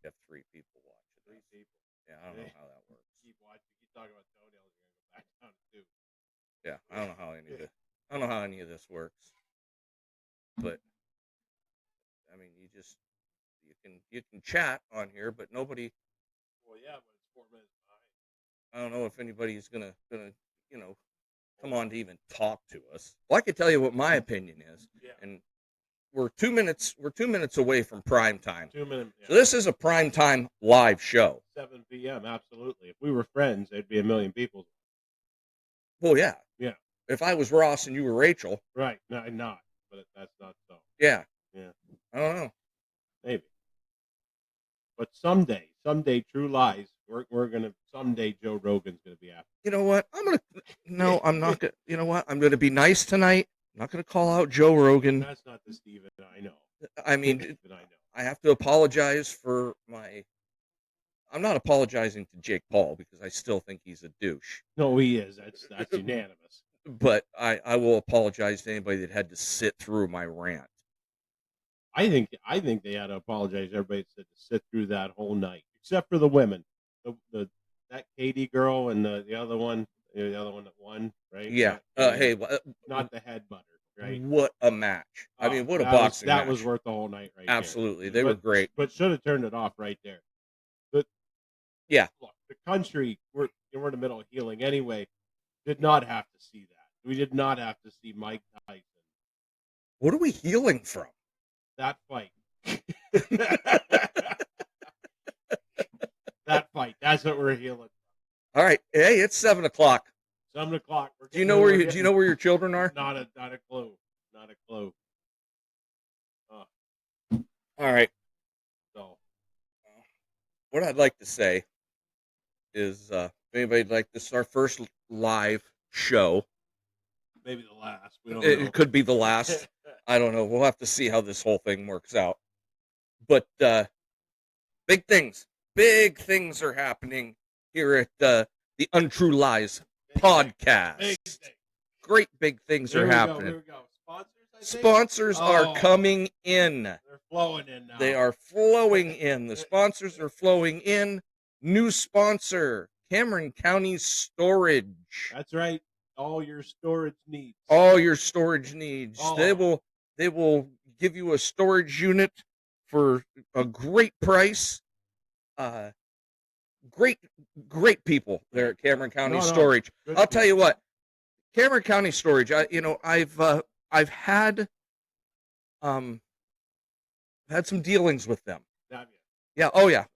have 3 people watching. 3 people. Yeah, I don't know how that works. Keep watching. Keep talking about toenails. You're gonna go back down to 2. Yeah, I don't know how any of this works. But I mean, you can chat on here, but nobody. Well, yeah, but it's 4 minutes behind. I don't know if anybody's gonna come on to even talk to us. Well, I can tell you what my opinion is, Yeah. and we're 2 minutes away from prime time. 2 minutes. Yeah. So this is a prime time live show. 7 p.m. Absolutely. If we were friends, there'd be a million people. Well, yeah. Yeah. If I was Ross and you were Rachel. Right. No, I'm not. But that's not so. Yeah. Yeah. I don't know. Maybe. But someday, True Lies, we're gonna. Someday, Joe Rogan's gonna be after. You know what? No, I'm not gonna. You know what? I'm gonna be nice tonight. I'm not gonna call out Joe Rogan. That's not the Steven I know. I mean, Steven I know. I have to apologize for my. I'm not apologizing to Jake Paul because I still think he's a douche. No, he is. That's unanimous. But I will apologize to anybody that had to sit through my rant. I think they had to apologize. Everybody said to sit through that whole night, except for the women. That Katie girl and the other one that won, right? Yeah. Not the head butter, right? What a match! I mean, what a boxing match. That was worth the whole night, right? Absolutely, they were great. But should have turned it off right there. But yeah, look, the country we're in the middle of healing anyway. Did not have to see that. We did not have to see Mike Tyson. What are we healing from? That fight. That fight. That's what we're healing. All right. Hey, it's 7 o'clock. 7 o'clock. Do you know where your children are? Not a clue. Not a clue. All right. So, what I'd like to say is, if anybody'd like, this is our first live show. Maybe the last. We don't know. It could be the last. I don't know. We'll have to see how this whole thing works out. But big things are happening here at the Untrue Lies podcast. Great big things are happening. Here we go. Sponsors are coming in. They're flowing in now. They are flowing in. The sponsors are flowing in. New sponsor, Cameron County Storage. That's right. All your storage needs. They will give you a storage unit for a great price. Great people there at Cameron County Storage. I'll tell you what, Cameron County Storage. I've had some dealings with them. Yeah. Oh yeah.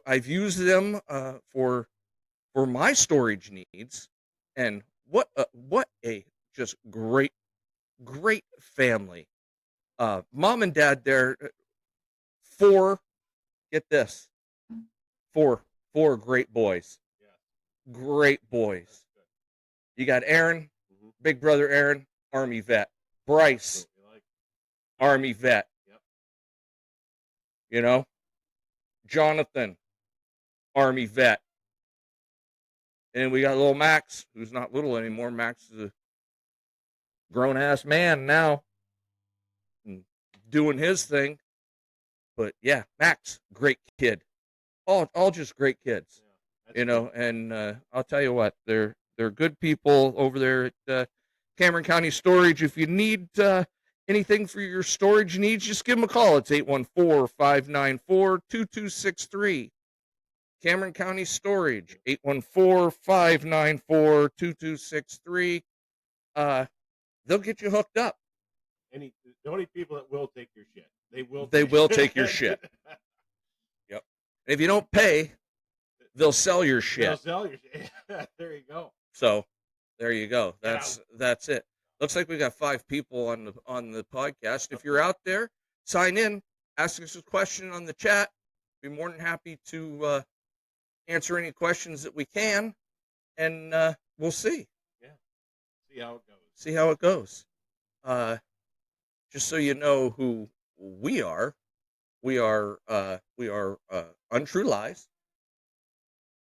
I've used them for my storage needs, and what a just great family. Mom and dad there. Get this. Four great boys. Yeah. Great boys. You got Aaron, big brother Aaron, Army vet. Bryce, Army vet. Yep. You know, Jonathan, Army vet. And we got little Max, who's not little anymore. Max is a grown-ass man now and doing his thing. But, yeah, Max, great kid. All just great kids. Yeah, and I'll tell you what, they're good people over there at Cameron County Storage. If you need anything for your storage needs, just give them a call. It's 814-594-2263. Cameron County Storage, 814-594-2263. They'll get you hooked up. The only people that will take your shit. They will take your shit. Yep. And if you don't pay, they'll sell your shit. There you go. So, there you go. That's it. Looks like we got 5 people on the podcast. If you're out there, sign in, ask us a question on the chat. Be more than happy to answer any questions that we can, and we'll see. Yeah. See how it goes. Just so you know who we are Untrue Lies.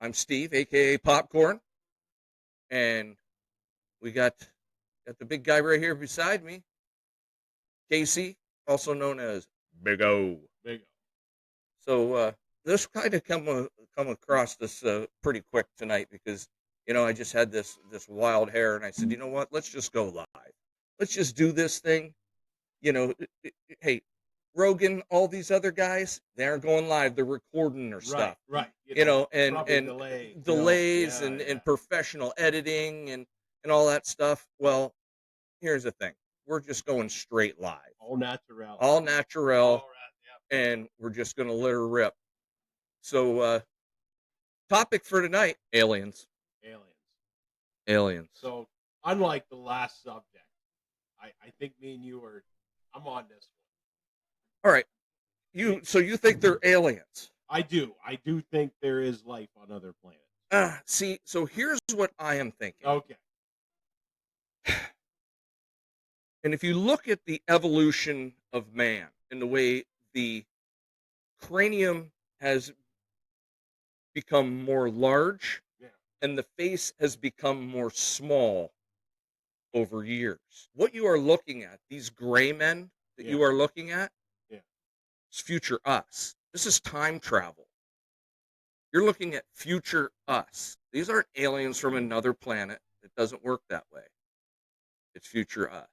I'm Steve, aka Popcorn, and we got the big guy right here beside me, Casey, also known as Big O. Big O. So this kind of come across this pretty quick tonight because I just had this wild hair, and I said, you know what? Let's just go live. Let's just do this thing. Hey, Rogan, all these other guys, they aren't going live. They're recording their stuff. Right. And probably delay, delays Yeah, and professional editing and all that stuff. Well, here's the thing: we're just going straight live, all natural. all natural, All right, yeah. and we're just gonna let her rip. So, topic for tonight: aliens. Aliens. So, unlike the last subject, I think me and you I'm on this one. All right, so you think they're aliens? I do think there is life on other planets. See, so here's what I am thinking. Okay. And if you look at the evolution of man and the way the cranium has become more large, Yeah. and the face has become more small over years. What you are looking at, these gray men that you are looking at, is future us. This is time travel. You're looking at future us. These aren't aliens from another planet. It doesn't work that way. It's future us.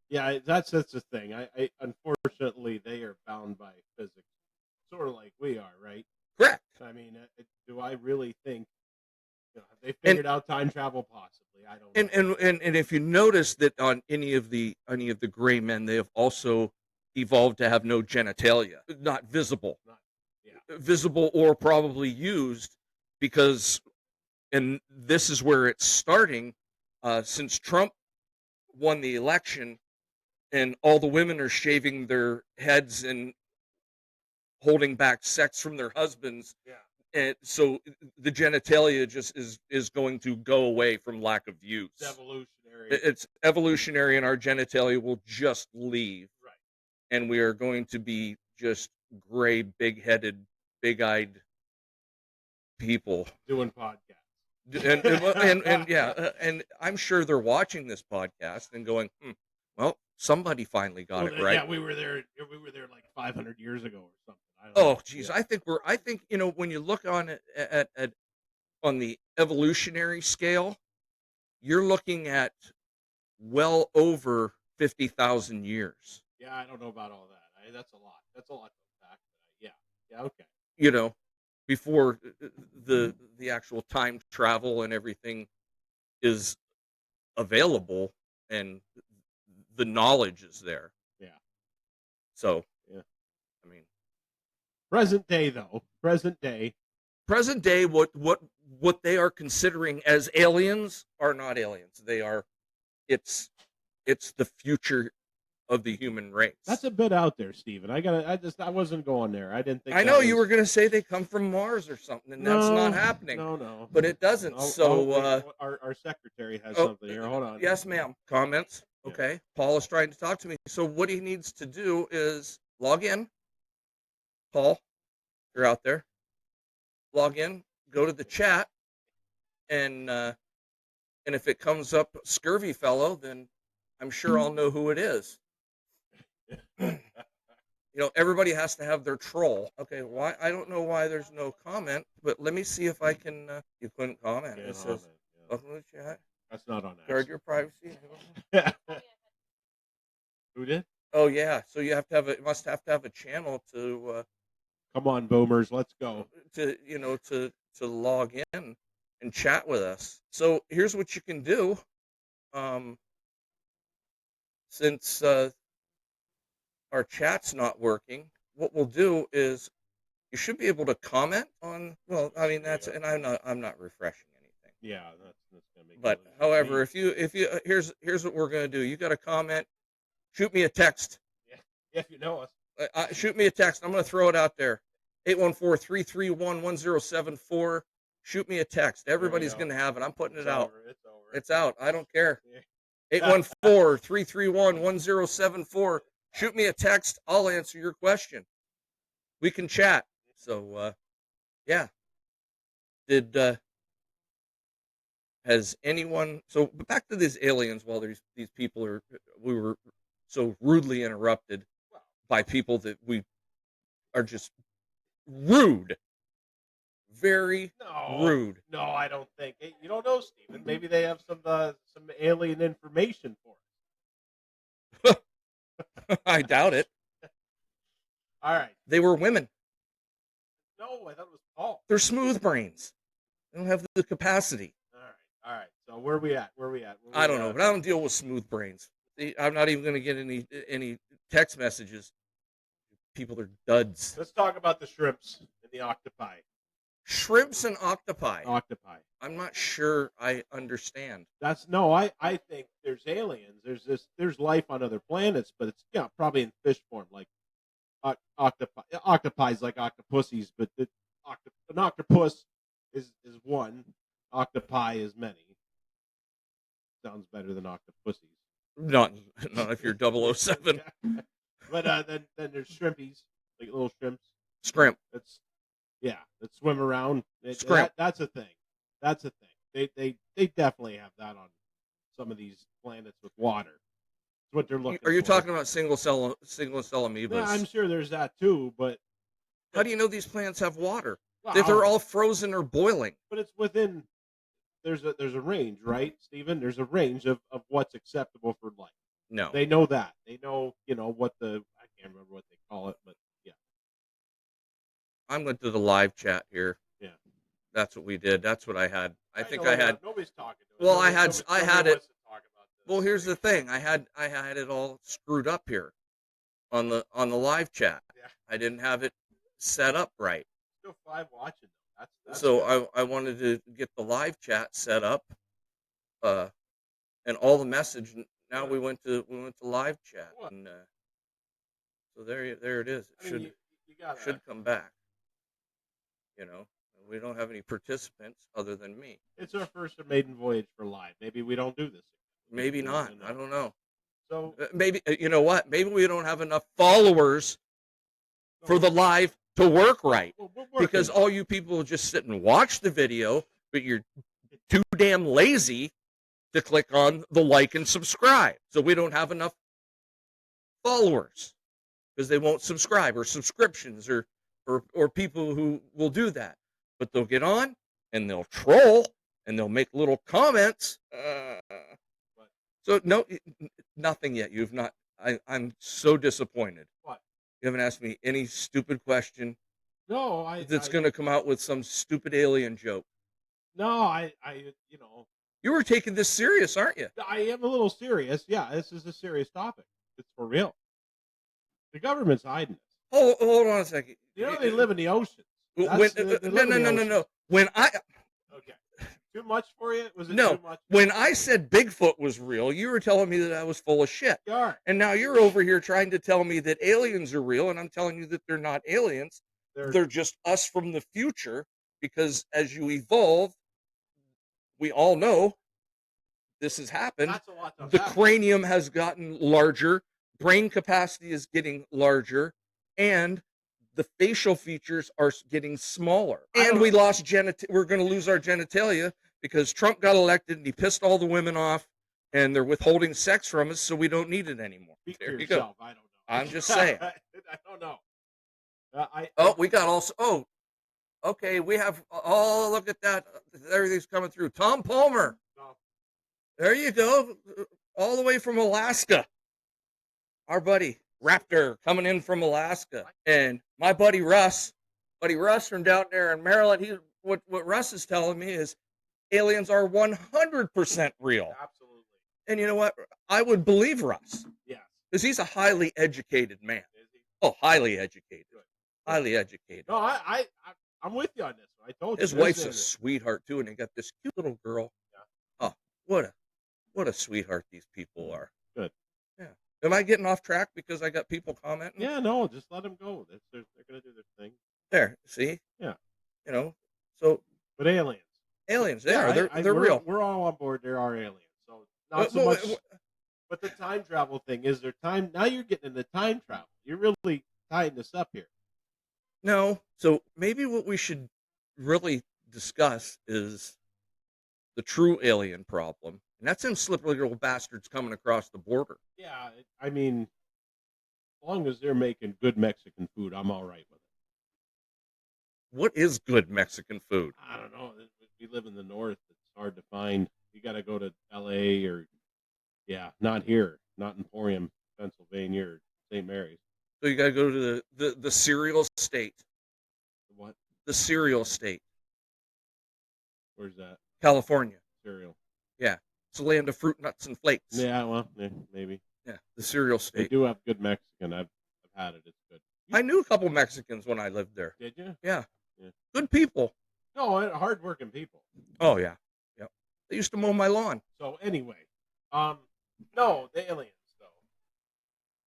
Yeah, that's the thing. I unfortunately they are bound by physics, sort of like we are, right? Correct. I mean, do I really think have they figured out time travel? Possibly, I don't know. And if you notice that on any of the gray men, they have also evolved to have no genitalia, not visible, visible or probably used, because, and this is where it's starting, since Trump won the election, and all the women are shaving their heads and holding back sex from their husbands. Yeah. And so the genitalia just is going to go away from lack of use. It's evolutionary. It's evolutionary, and our genitalia will just leave. Right. And we are going to be just gray, big-headed, big-eyed people doing podcasts. And yeah, and I'm sure they're watching this podcast and going, well, somebody finally got it right. Yeah, we were there like 500 years ago or something. Oh, geez, yeah. I think when you look on it at on the evolutionary scale, you're looking at well over 50,000 years. Yeah, I don't know about all that. That's a lot. That's a lot to unpack. Yeah, okay. Before the actual time travel and everything is available and the knowledge is there. Yeah. So, yeah. I mean, present day though. Present day, what they are considering as aliens are not aliens. They are it's the future of the human race. That's a bit out there, Steven. I wasn't going there. I didn't think. I know you were going to say they come from Mars or something, and that's not happening. No. But it doesn't. Our secretary has something here. Hold on. Yes, ma'am. Comments. Yeah. Okay. Paul is trying to talk to me. So what he needs to do is log in. Paul, you're out there. Log in. Go to the chat, and if it comes up Scurvy Fellow, then I'm sure I'll know who it is. Everybody has to have their troll. Okay, why? I don't know why there's no comment, but let me see if I can. You couldn't comment. It says, "Welcome to the chat." That's not on. Guard your privacy. Who did? Oh yeah, so you have to have must have to have a channel to. Come on, boomers, let's go. To log in and chat with us. So here's what you can do. Since our chat's not working, what we'll do is you should be able to comment on. Well, I mean and I'm not refreshing anything. Yeah, that's gonna make. But however, if you here's what we're gonna do. You got a comment? Shoot me a text. Yeah, if you know us. Shoot me a text. I'm gonna throw it out there. 814-331-1074. Shoot me a text. Everybody's gonna have it. I'm putting it out. It's over. It's out. I don't care. 814-331-1074. Shoot me a text. I'll answer your question. We can chat. So, yeah. Has anyone? So back to these aliens. While these people we were so rudely interrupted by people that we are just rude. very rude. No, I don't think. Hey, you don't know, Steven. Maybe they have some alien information for us. I doubt it. All right. They were women. No, I thought it was Paul. They're smooth brains. They don't have the capacity. All right. So where we at? I don't know, but I don't deal with smooth brains. I'm not even going to get any text messages. People are duds. Let's talk about the shrimps and the octopi. Shrimps and octopi. Octopi. I'm not sure I understand. I think there's aliens. There's life on other planets, but it's probably in fish form, like octopi. Octopi's like octopussies, but an octopus is one. Octopi is many. Sounds better than octopussies. Not if you're 007. But then there's shrimpies, like little shrimps. Scrimp. That swim around. Scrimp. That's a thing. That's a thing. They definitely have that on some of these planets with water. That's what they're looking for. Are you talking about single cell amoebas? Yeah, I'm sure there's that too, but how do you know these plants have water? Well, They're all frozen or boiling. But it's within. There's a range, right, Stephen? There's a range of what's acceptable for life. No, they know that. They know what I can't remember what they call it, but yeah. I'm going to the live chat here. Yeah, that's what we did. That's what I had. I think I had. Nobody's talking to Well, I had it. Well, here's the thing. I had it all screwed up here on the live chat. Yeah. I didn't have it set up right. Still 5 watching. That's so I wanted to get the live chat set up, and all the message. Now we went to live chat, and so there it is. It should come back. We don't have any participants other than me. It's our first maiden voyage for live. Maybe we don't do this. Maybe not. I don't know. So maybe you know what? Maybe we don't have enough followers for the live to work right, because all you people just sit and watch the video, but you're too damn lazy to click on the like and subscribe. So we don't have enough followers because they won't subscribe, or subscriptions, or people who will do that. But they'll get on and they'll troll and they'll make little comments. So no, nothing yet. You've not. I'm so disappointed. What? You haven't asked me any stupid question. No, that's going to come out with some stupid alien joke. No, You were taking this serious, aren't you? I am a little serious. Yeah, this is a serious topic. It's for real. The government's hiding it. Hold on a second. They live in the oceans. No. When okay, too much for you? Was it no? Too much? When I said Bigfoot was real, you were telling me that I was full of shit. You are. And now you're over here trying to tell me that aliens are real, and I'm telling you that they're not aliens. They're just us from the future, because as you evolve, we all know this has happened. That's a lot the cranium has gotten larger, brain capacity is getting larger, and the facial features are getting smaller. And we lost we're going to lose our genitalia because Trump got elected and he pissed all the women off, and they're withholding sex from us, so we don't need it anymore. There you go. I don't know. I'm just saying. I don't know. We got also. Oh, okay. We have. Oh, look at that. Everything's coming through. Tom Palmer. There you go. All the way from Alaska. Our buddy Raptor coming in from Alaska. And my buddy Russ from down there in Maryland, what Russ is telling me is aliens are 100% real. Absolutely. And you know what? I would believe Russ. Yes. Because he's a highly educated man. Is he? Oh, highly educated. Good. Highly educated. No, I'm with you on this one. I told you. His wife's a sweetheart too, and they got this cute little girl. Yeah. Oh, what a sweetheart these people are. Good. Yeah. Am I getting off track because I got people commenting? Yeah, no, just let them go. They're going to do their thing. There, see? Yeah. So. But aliens. Aliens, they're real. We're all on board. There are aliens. So not so much. But the time travel thing, is there time? Now you're getting into time travel. You're really tying this up here. No. So maybe what we should really discuss is the true alien problem. And that's them slippery little bastards coming across the border. Yeah, I mean, as long as they're making good Mexican food, I'm all right with it. What is good Mexican food? I don't know. We live in the north. It's hard to find. You got to go to L.A. or not here, not Emporium, Pennsylvania, or St. Mary's. So you got to go to the cereal state. What? The cereal state. Where's that? California. Cereal. Yeah. It's the land of fruit, nuts, and flakes. Yeah, well, maybe. Yeah, the cereal They state. do have good Mexican. I've had it. It's good. I knew a couple Mexicans when I lived there. Did you? Yeah. Yeah. Good people. No, hardworking people. Oh, yeah. Yep. They used to mow my lawn. So anyway, no, the aliens though.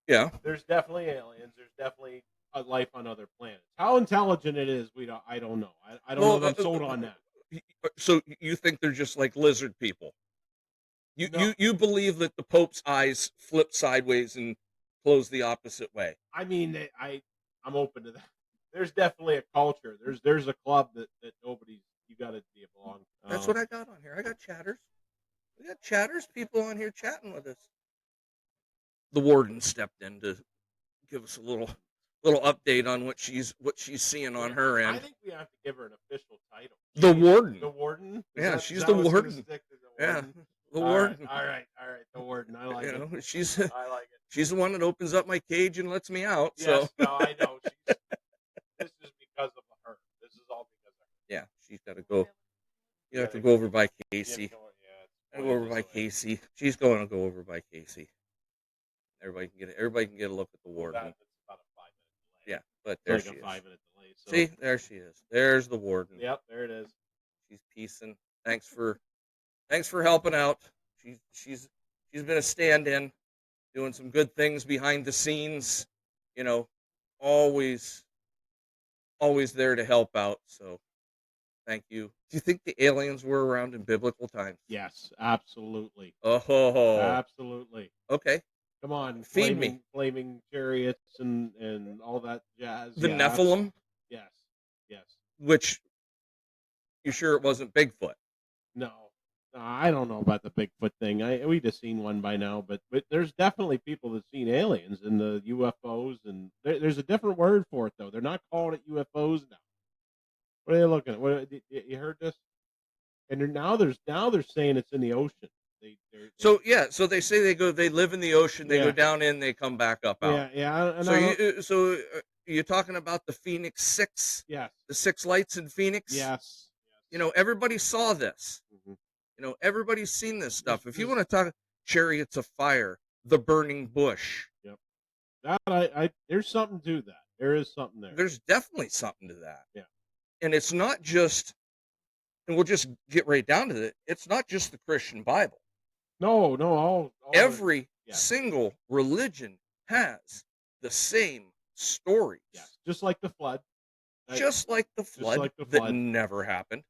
Yeah. There's definitely aliens. There's definitely a life on other planets. How intelligent it is, I don't know. I don't know if I'm sold on that. So you think they're just like lizard people? No. You believe that the Pope's eyes flip sideways and close the opposite way? I mean, I'm open to that. There's definitely a culture. There's a club that nobody's you got to be belong to. That's what I got on here. I got chatters. We got chatters, people on here chatting with us. The warden stepped in to give us a little update on what she's seeing on her end. I think we have to give her an official title. The warden. The warden. She's the warden. Yeah, the warden. All right. The warden. I like it. I like it. She's the one that opens up my cage and lets me out. Yes, so no, I know. This is because of her. This is all because of her. Yeah, she's got to go. You have to go over by Casey. Yeah, go over by Casey. She's going to go over by Casey. Everybody can get a look at the warden. That's about a 5-minute delay. Yeah, but there like she a is. 5-minute delay. So. See, there she is. There's the warden. Yep, there it is. She's piecing. Thanks for helping out. She's been a stand-in, doing some good things behind the scenes. You know, always there to help out. So, thank you. Do you think the aliens were around in biblical times? Yes, absolutely. Oh, absolutely. Okay. Come on, feed me. Flaming chariots and all that jazz. The Nephilim. Yes. Which, you sure it wasn't Bigfoot? No, I don't know about the Bigfoot thing. We just seen one by now, but there's definitely people that seen aliens and the UFOs, and there's a different word for it though. They're not calling it UFOs now. What are they looking at? What you heard this? And now they're saying it's in the ocean. So they say they live in the ocean. They go down in, they come back up out. Yeah. So you're talking about the Phoenix 6? Yes. The 6 lights in Phoenix? Yes. You know, everybody saw this. Mm-hmm. You know, everybody's seen this stuff. If you want to talk chariots of fire, the burning bush. Yep. That there's something to that. There is something there. There's definitely something to that. Yeah. And it's not just, and we'll just get right down to it. It's not just the Christian Bible. No, all every single religion has the same stories. Yeah, just like the flood. Just like the flood that never happened.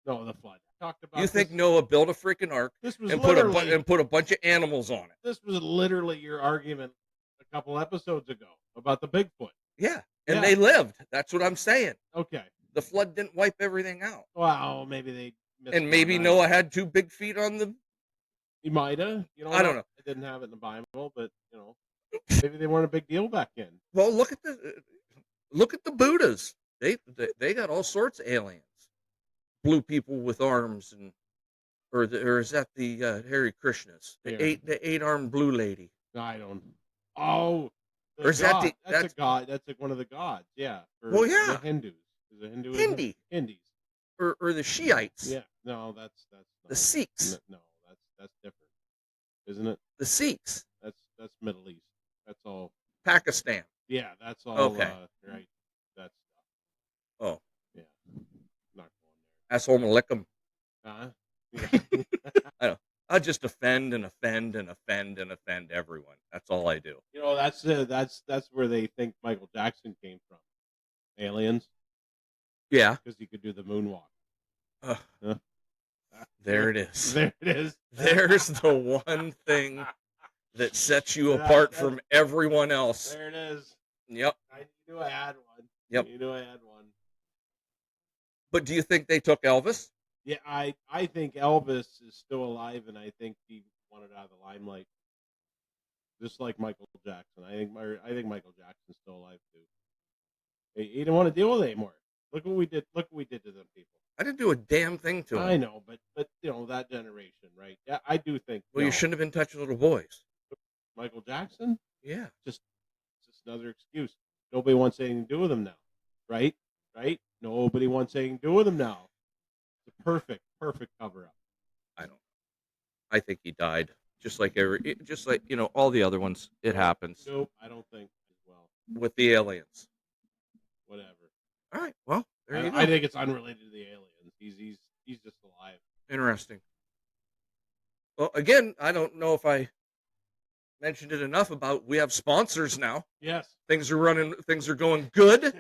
No, the flood. Talked about. You think Noah built a freaking ark and put a bunch of animals on it? This was literally your argument a couple episodes ago about the Bigfoot. Yeah, and they lived. That's what I'm saying. Okay. The flood didn't wipe everything out. Well, maybe they. And maybe Noah had 2 big feet on the. He might have. I don't know. I didn't have it in the Bible, but maybe they weren't a big deal back then. Well, look at the Buddhas. They got all sorts of aliens, blue people with arms, or is that the Hare Krishnas? The 8-armed blue lady. I don't. Oh. Or is that that's a god? That's like one of the gods. Yeah. The Hindus. Is it Hindu? Hindi. Or the Shiites. Yeah. No, that's not. The Sikhs. No, that's different, isn't it? The Sikhs. That's Middle East. That's all. Pakistan. Yeah, that's all. Okay. Right. That's stuff. Oh. Yeah. Not going there. Assalamu alaikum. Yeah. I don't. I just offend and offend and offend and offend everyone. That's all I do. That's where they think Michael Jackson came from. Aliens. Yeah. Because he could do the moonwalk. There it is. There it is. There's the one thing that sets you apart from everyone else. There it is. Yep. I knew I had one. Yep. You knew I had one. But do you think they took Elvis? Yeah, I think Elvis is still alive, and I think he wanted out of the limelight, just like Michael Jackson. I think Michael Jackson's still alive too. He didn't want to deal with it anymore. Look what we did. Look what we did to them people. I didn't do a damn thing to I him. know, but that generation, right? Yeah, I do think. Well, you shouldn't have been touching little boys. Michael Jackson. Yeah. Just another excuse. Nobody wants anything to do with him now, right? Right? Nobody wants anything to do with him now. It's a perfect cover up. I think he died. Just like all the other ones. It happens. Nope, I don't think as well. With the aliens. Whatever. All right. Well, there you go. I think it's unrelated to the aliens. He's just alive. Interesting. Well, again, I don't know if I mentioned it enough about we have sponsors now. Yes. Things are running. Things are going good.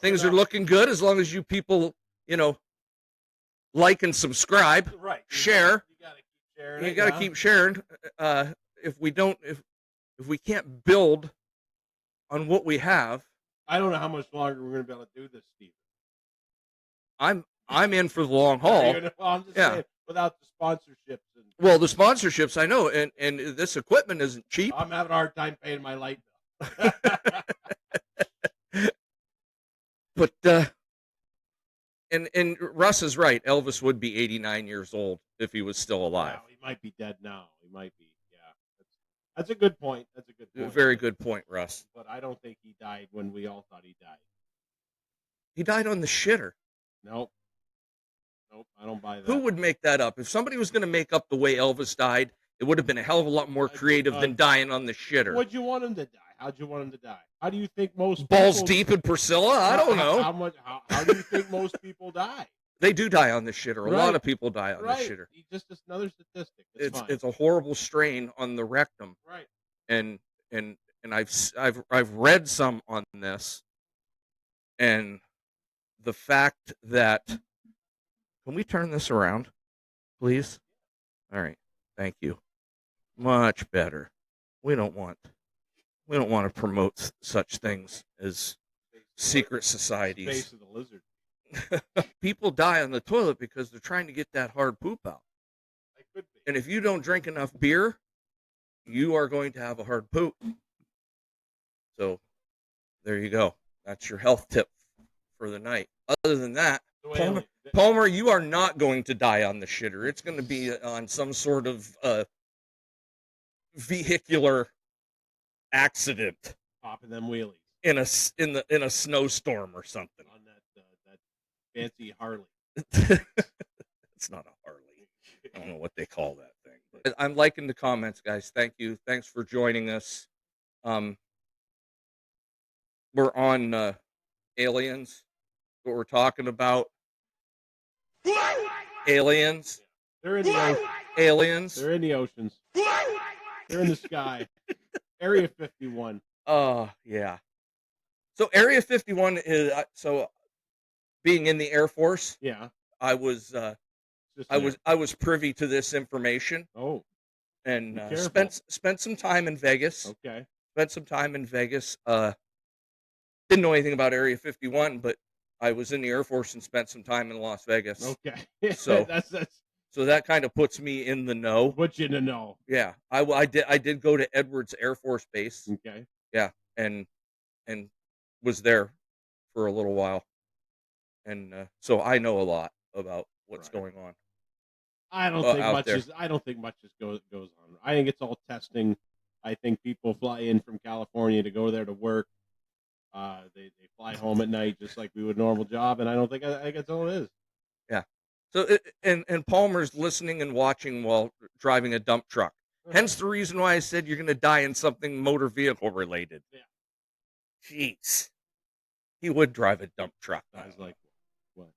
Things are looking good as long as you people, like and subscribe. Right. Share. You gotta keep sharing. You got to keep sharing. If we can't build on what we have, I don't know how much longer we're going to be able to do this, Steve. I'm in for the long haul. I'm just saying, without the sponsorships. Well, the sponsorships, I know, and this equipment isn't cheap. I'm having a hard time paying my light bill. But and Russ is right. Elvis would be 89 years old if he was still alive. He might be dead now. He might be. Yeah, that's a good point. That's a good point. Very good point, Russ. But I don't think he died when we all thought he died. He died on the shitter. Nope, I don't buy that. Who would make that up? If somebody was going to make up the way Elvis died, it would have been a hell of a lot more creative than dying on the shitter. What'd you want him to die? How'd you want him to die? How do you think most balls deep in Priscilla? I don't know. How do you think most people die? They do die on the shitter. A Right. lot of people die on the Right. shitter. Just another statistic. It's a horrible strain on the rectum. Right. And I've read some on this, and the fact that, can we turn this around, please? All right, thank you. Much better. We don't want to promote such things as secret societies. Face of the lizard. People die on the toilet because they're trying to get that hard poop out. That could be. And if you don't drink enough beer, you are going to have a hard poop. So there you go. That's your health tip for the night. Other than that, Palmer, you are not going to die on the shitter. It's going to be on some sort of vehicular accident. Popping them wheelies in a snowstorm or something. On that fancy Harley. It's not a Harley. I don't know what they call that thing. But I'm liking the comments, guys. Thank you. Thanks for joining us. We're on aliens. What we're talking about. Aliens. They're in the ocean. Aliens. They're in the oceans. They're in the sky. Area 51. Yeah. So Area 51 is being in the Air Force. Yeah. I was privy to this information. Oh. And spent some time in Vegas. Okay. Spent some time in Vegas. Didn't know anything about Area 51, but I was in the Air Force and spent some time in Las Vegas. Okay. So that's so that kind of puts me in the know. Puts you in the know. Yeah. I did go to Edwards Air Force Base. Okay. Yeah, and was there for a little while. And so I know a lot about what's going on. I don't think much goes on. I think it's all testing. I think people fly in from California to go there to work. They fly home at night just like we would a normal job, and I think that's all it is. Yeah. So and Palmer's listening and watching while driving a dump truck. Hence the reason why I said you're going to die in something motor vehicle related. Yeah. Jeez. He would drive a dump truck. I was like, what?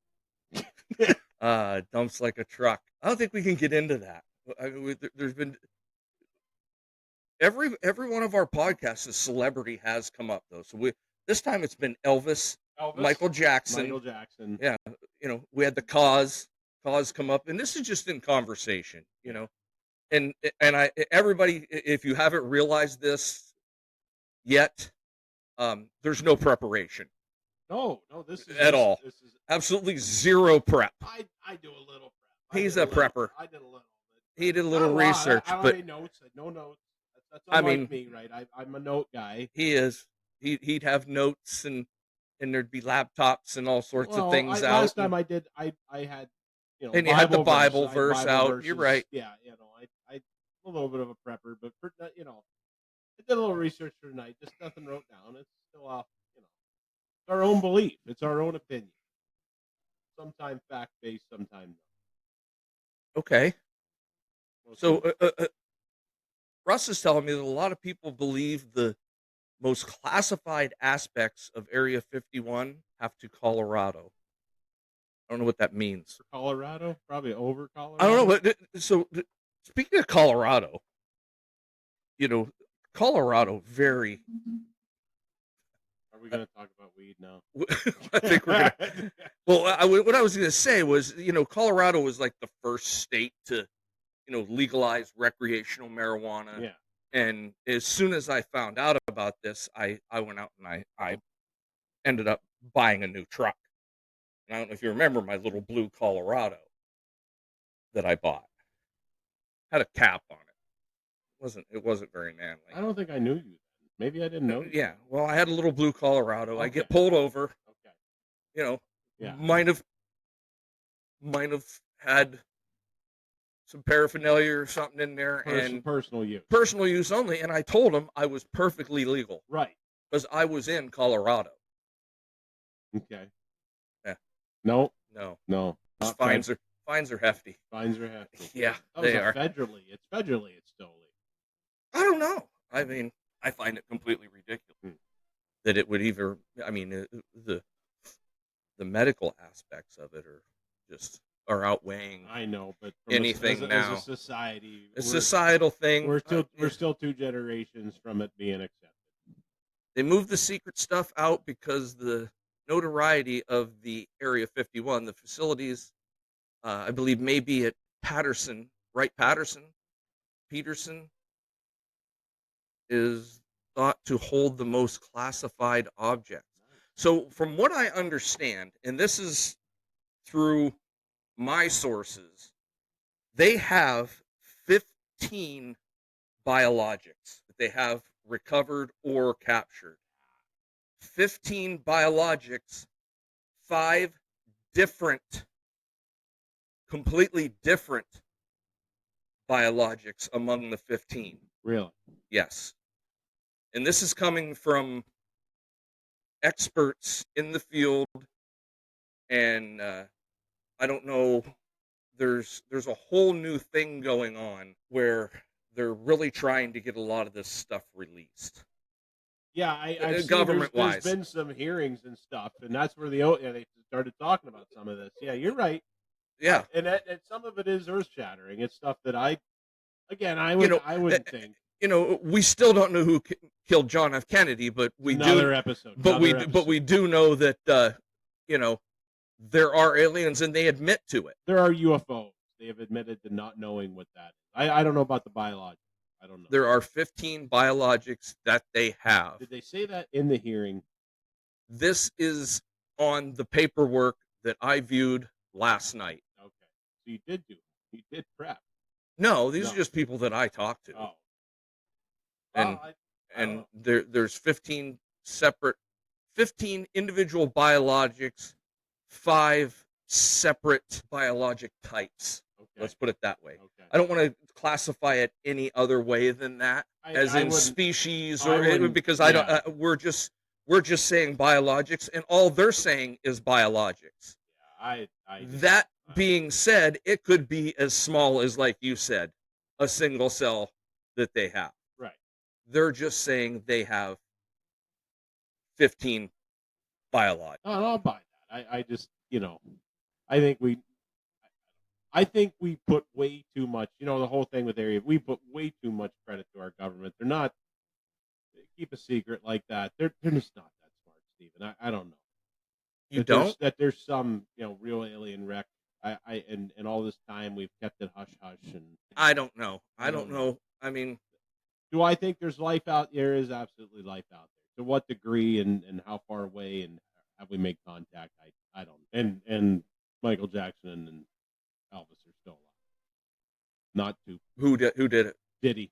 Dumps like a truck. I don't think we can get into that. I mean, there's been every one of our podcasts, a celebrity has come up though. So this time it's been Elvis, Michael Jackson. Yeah, we had the cause come up, and this is just in conversation, and everybody, if you haven't realized this yet, there's no preparation. No, this is at all. This is absolutely zero prep. I do a little prep. He's a prepper. I did a little. He did a little research, I don't but have any notes. No notes. That's unlike me, right? I'm a note guy. He is. He'd have notes, and and there'd be laptops and all sorts of Well, things out. last time I did, I had And you had the Bible I had verse Bible out. You're verses. right. Yeah, I a little bit of a prepper, but for I did a little research for tonight. Just nothing wrote down. It's still it's our own belief. It's our own opinion. Sometimes fact based, sometimes Okay. not. So Russ is telling me that a lot of people believe the most classified aspects of Area 51 have to Colorado. I don't know what that means. Colorado, probably over Colorado. I don't know. But speaking of Colorado, Colorado very. Are we going to talk about weed now? I think we're gonna. Well, what I was going to say was, Colorado was like the first state to, legalize recreational marijuana. Yeah. And as soon as I found out about this, I went out and I ended up buying a new truck. And I don't know if you remember my little blue Colorado that I bought. Had a cap on it. It wasn't very manly. I don't think I knew you. Maybe I didn't know you. Yeah. Well, I had a little blue Colorado. Okay. I get pulled over. Okay. Yeah. Might have had some paraphernalia or something in there, and personal use only. And I told him I was perfectly legal, right? Because I was in Colorado. Okay. Yeah. No. Fines are hefty. Fines are hefty. Yeah, they are. Federally, it's still legal. I don't know. I mean, I find it completely ridiculous that it would either. I mean, the medical aspects of it are outweighing. I know, but anything now as a society, a societal thing. We're still 2 generations from it being accepted. They moved the secret stuff out because the notoriety of the Area 51, the facilities, I believe, maybe at Peterson, is thought to hold the most classified objects. So, from what I understand, and this is through my sources, they have 15 biologics that they have recovered or captured. 15 biologics, 5 completely different biologics among the 15. Really? Yes. And this is coming from experts in the field, and I don't know, there's a whole new thing going on where they're really trying to get a lot of this stuff released. Yeah, I've government-wise. There's been some hearings and stuff, and that's where they started talking about some of this. Yeah, you're right. Yeah, and some of it is earth shattering. It's stuff that I wouldn't think. We still don't know who killed John F. Kennedy, but we Another do. Episode. But we do know that there are aliens, and they admit to it. There are UFOs. They have admitted to not knowing what that is. I don't know about the biologics. I don't know. There are 15 biologics that they have. Did they say that in the hearing? This is on the paperwork that I viewed last night. Okay. So you did prep. No, these are just people that I talked to. Oh. And there's 15 individual biologics, 5 separate biologic types. Okay. Let's put it that way. Okay. I don't want to classify it any other way than that, as in species, because I don't. We're just saying biologics, and all they're saying is biologics. Yeah, that being said, it could be as small as, like you said, a single cell that they have. Right. They're just saying they have 15 biologics. Oh, I'll buy that. I just, I think we put way too much, the whole thing with Area, we put way too much credit to our government. They're not, keep a secret like that. They're just not that smart, Stephen. I don't know. That there's some, real alien wreck. And all this time we've kept it hush hush. And I don't know. I don't know. I mean, do I think there's life out there? There is absolutely life out there. To what degree and how far away and have we made contact? I don't know. And Michael Jackson and Elvis are still alive. Not to who did it? Diddy.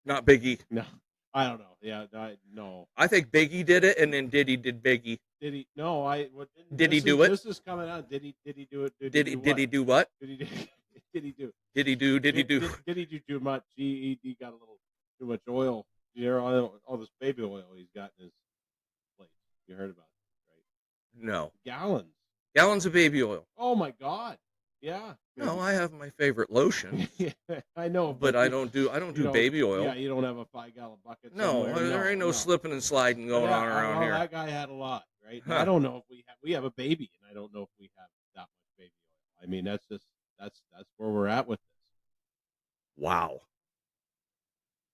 Not Biggie. No. I don't know. Yeah, no. I think Biggie did it, and then Diddy did Biggie. Did he? No, Did he do it? This is coming out. Did he do it? Did he do what? Did he? Did he do? Did he do? Did he do? Did he do too much? He got a little too much oil. You know, all this baby oil he's got in his plate. You heard about it, right? No. Gallons of baby oil. Oh my God! Yeah. No, I have my favorite lotion. Yeah, I know, but I don't do baby oil. Yeah, you don't have a 5-gallon bucket. No, there ain't no slipping and sliding going on around here. That guy had a lot, right? Huh. I don't know if we have a baby, and I don't know if we have that much baby oil. I mean, that's where we're at with this. Wow.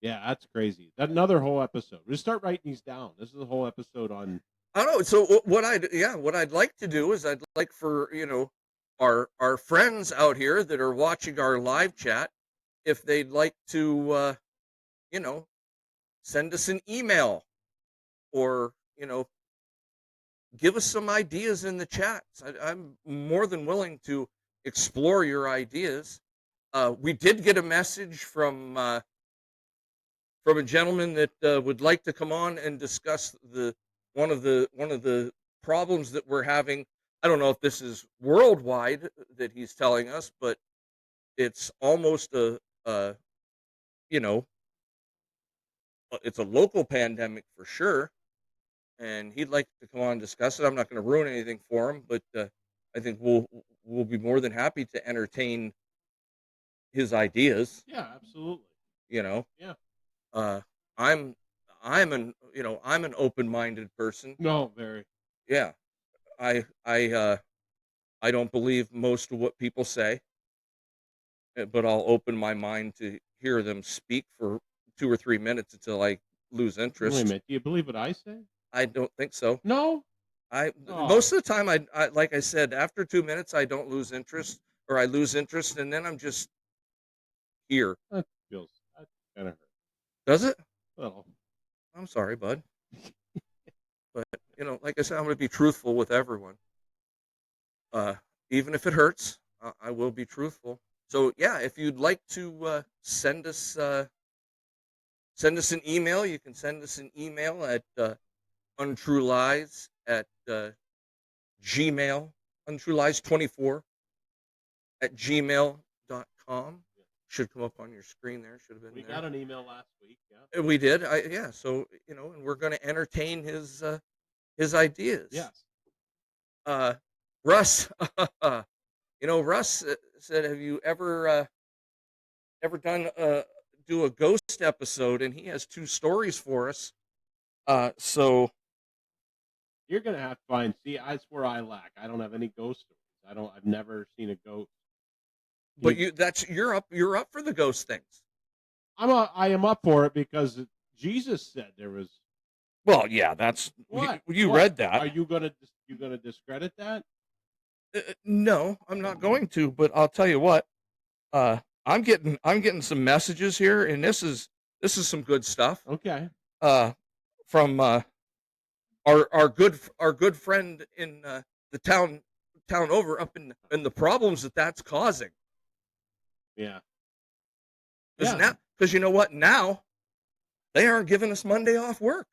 Yeah, that's crazy. That's another whole episode. We'll start writing these down. This is a whole episode on. I don't know. So what I'd like to do is I'd like for our friends out here that are watching our live chat, if they'd like to send us an email or give us some ideas in the chats. I'm more than willing to explore your ideas. We did get a message from a gentleman that would like to come on and discuss one of the problems that we're having. I don't know if this is worldwide that he's telling us, but it's almost it's a local pandemic for sure. And he'd like to come on and discuss it. I'm not going to ruin anything for him, but I think we'll be more than happy to entertain his ideas. Yeah, absolutely. Yeah. I'm an open-minded person. No, very. Yeah. I don't believe most of what people say, but I'll open my mind to hear them speak for 2 or 3 minutes until I lose interest. Wait a minute. Do you believe what I say? I don't think so. No. Most of the time, I like I said, after 2 minutes, I don't lose interest, or I lose interest, and then I'm just here. That kind of hurt. Does it? Well, I'm sorry, bud. But like I said, I'm going to be truthful with everyone. Even if it hurts, I will be truthful. So yeah, if you'd like to send us an email, you can send us an email at untruelies at Gmail, untruelies24 at gmail.com. Should come up on your screen there. Should have been. We got an email last week. Yeah, we did. So and we're going to entertain his ideas. Yes. Russ, Russ said, "Have you ever done do a ghost episode?" And he has 2 stories for us. So you're gonna have to find. See, that's where I lack. I don't have any ghost stories. I've never seen a ghost. But you're up for the ghost things. I am up for it because Jesus said there was. Well, yeah, that's what you read that. Are you gonna discredit that? No, I'm not going to. But I'll tell you what. I'm getting some messages here, and this is some good stuff. Okay. From our good friend in the town over up in the problems that's causing. Yeah. Because you know what? Now they aren't giving us Monday off work.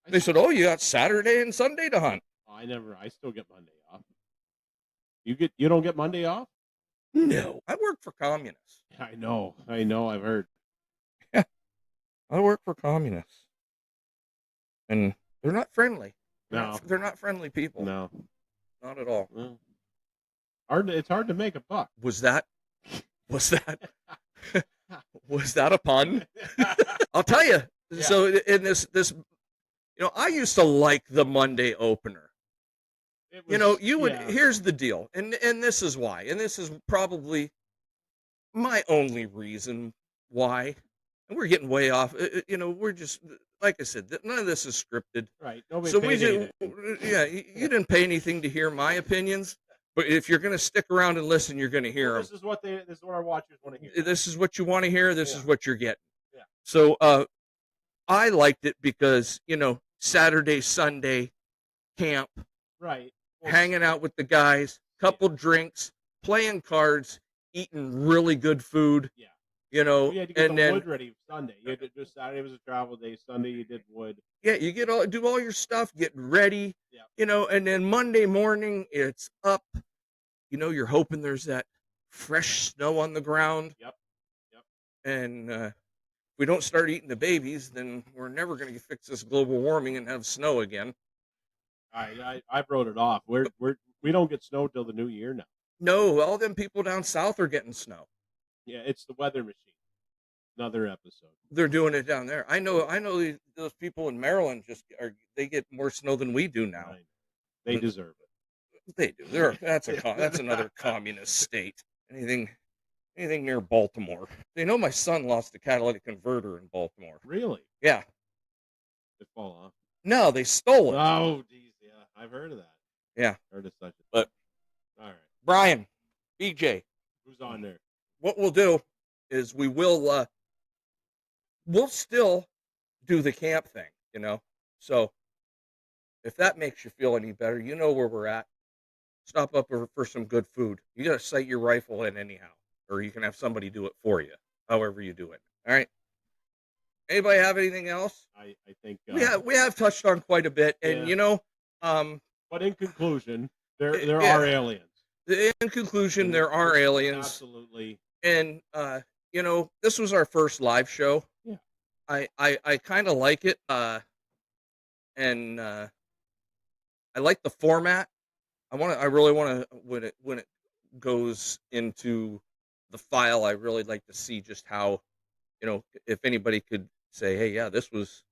They said, "Oh, you got Saturday and Sunday to hunt." I still get Monday off. You don't get Monday off? No, I work for communists. I know. I've heard. Yeah, I work for communists, and they're not friendly. They're not friendly people. No, not at all. Well, it's hard to make a buck. Was that a pun? I'll tell you. Yeah. So in this, I used to like the Monday opener. Here's the deal, and this is why, and this is probably my only reason why. And we're getting way off. We're just, like I said, none of this is scripted. Right. Nobody paid anything. Yeah, you didn't pay anything to hear my opinions. But if you're going to stick around and listen, you're going to hear them. This is what our watchers want to hear. This is what you want to hear. This is what you're getting. Yeah. So I liked it because, Saturday, Sunday, camp. Right. Well, hanging out with the guys, couple drinks, playing cards, eating really good food. Yeah. you know, You had to get and the then wood ready Sunday. You had to do Saturday was a travel day. Sunday you did wood. yeah, you do all your stuff, get ready, Yeah. you know, and then Monday morning it's up. You know, you're hoping there's that fresh snow on the ground, Yep. Yep. and if we don't start eating the babies, then we're never going to fix this global warming and have snow again. I wrote it off. We don't get snow till the new year now. No, all them people down south are getting snow. Yeah, it's the weather machine. Another episode. They're doing it down there. I know those people in Maryland they get more snow than we do now. Right. They deserve it. They do. That's another communist state. Anything near Baltimore. They know my son lost a catalytic converter in Baltimore. Really? Yeah. It fall off. No, they stole it. Oh, geez, yeah, I've heard of that. Yeah. Heard of such a But all right. Brian, BJ, Who's on there? what we'll do is we'll still do the camp thing, you know. So if that makes you feel any better, you know where we're at. Stop up for some good food. You got to sight your rifle in anyhow, or you can have somebody do it for you, however you do it. All right. Anybody have anything else? I think We have touched on quite a bit, and Yeah. you know, but in conclusion, there yeah. are aliens. In conclusion, there are aliens. Absolutely. And you know, this was our first live show. Yeah. I kind of like it. And I like the format. I really want to when it goes into the file, I really like to see just how, you know, if anybody could say, hey, yeah, this was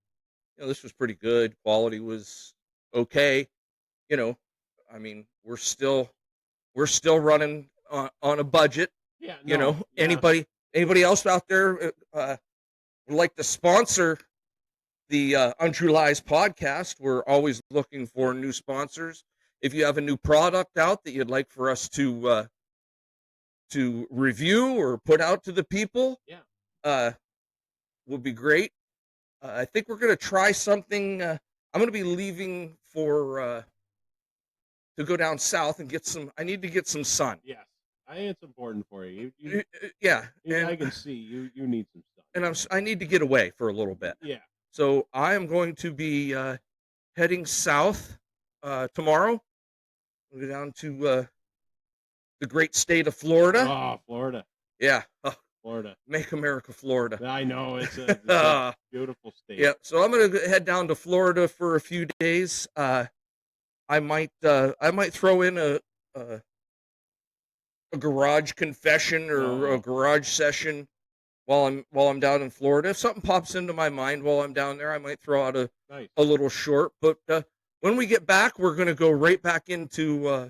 pretty good. Quality was okay. You know, I mean, we're still running on a budget. Yeah. You know, yeah. anybody else out there would like to sponsor the Untrue Lies podcast? We're always looking for new sponsors. If you have a new product out that you'd like for us to review or put out to the people, would be great. I think we're going to try something. I'm going to be leaving for to go down south and get some. I need to get some sun. Yes, I think it's important for you. You Yeah, I can see you need some stuff. And I need to get away for a little bit. Yeah. So I am going to be heading south tomorrow. We'll go down to the great state of Florida. Oh, Florida. Yeah. Florida. Make America Florida. I know. It's a beautiful state. Yeah. So I'm going to head down to Florida for a few days. I might throw in a garage confession or a garage session while I'm down in Florida. If something pops into my mind while I'm down there, I might throw out a little short. But when we get back, we're going to go right back into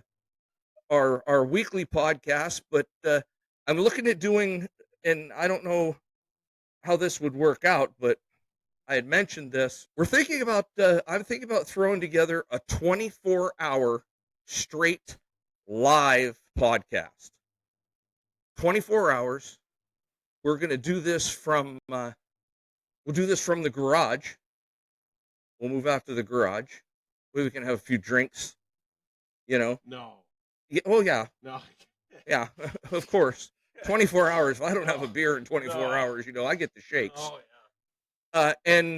our weekly podcast. But I'm looking at doing, and I don't know how this would work out, but I had mentioned this. I'm thinking about throwing together a 24-hour straight live podcast. 24 hours. We're going to do this from the garage. We'll move out to the garage. We can have a few drinks, you know. No. Yeah, oh yeah. No. Yeah, of course. 24 hours. If I don't have a beer in 24 hours, you know, I get the shakes. Oh yeah. And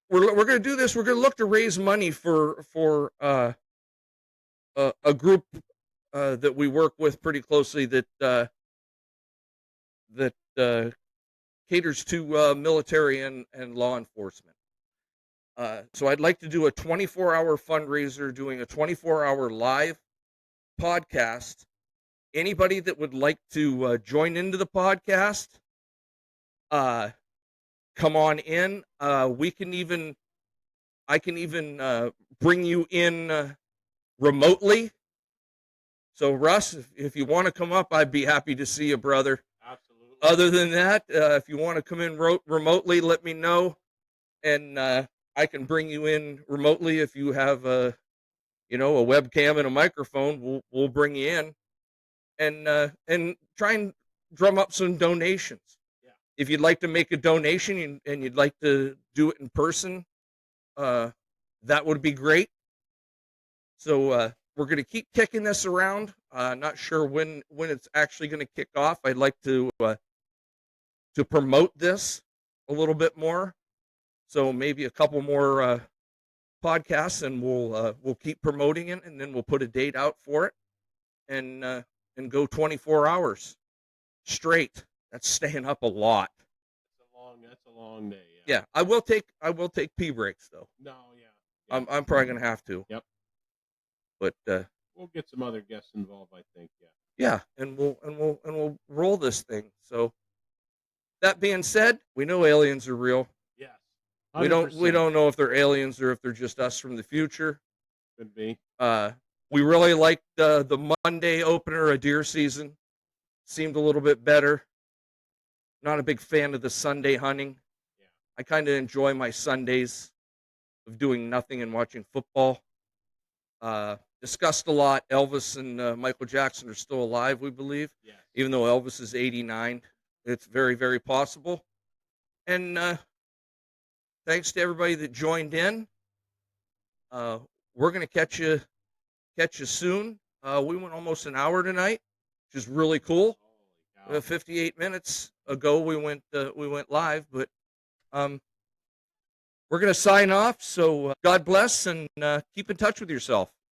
we're going to do this. We're going to look to raise money for a group that we work with pretty closely that caters to military and law enforcement. So I'd like to do a 24-hour fundraiser, doing a 24-hour live podcast. Anybody that would like to join into the podcast, come on in. I can even bring you in remotely. So Russ, if you want to come up, I'd be happy to see you, brother. Absolutely. Other than that, if you want to come in remotely, let me know, and I can bring you in remotely. If you have a webcam and a microphone, we'll bring you in, and try and drum up some donations. Yeah. If you'd like to make a donation and you'd like to do it in person, that would be great. So we're going to keep kicking this around. Not sure when it's actually going to kick off. I'd like to to promote this a little bit more. So maybe a couple more podcasts, and we'll keep promoting it, and then we'll put a date out for it, and go 24 hours straight. That's staying up a lot. That's a long day. Yeah, I will take pee breaks though. No, yeah. I'm probably gonna have to. Yep. But we'll get some other guests involved, I think. Yeah. Yeah, and we'll roll this thing. So that being said, we know aliens are real. Yes. 100%. We 100%. don't know if they're aliens or if they're just us from the future. Could be. We really liked the Monday opener of deer season. Seemed a little bit better. Not a big fan of the Sunday hunting. Yeah. I kind of enjoy my Sundays of doing nothing and watching football. Discussed a lot. Elvis and Michael Jackson are still alive, we believe. Yes. Even though Elvis is 89, it's very, very possible. And thanks to everybody that joined in. We're gonna catch you soon. We went almost an hour tonight, which is really cool. 58 minutes ago we went live, but we're gonna sign off. So God bless, and keep in touch with yourself.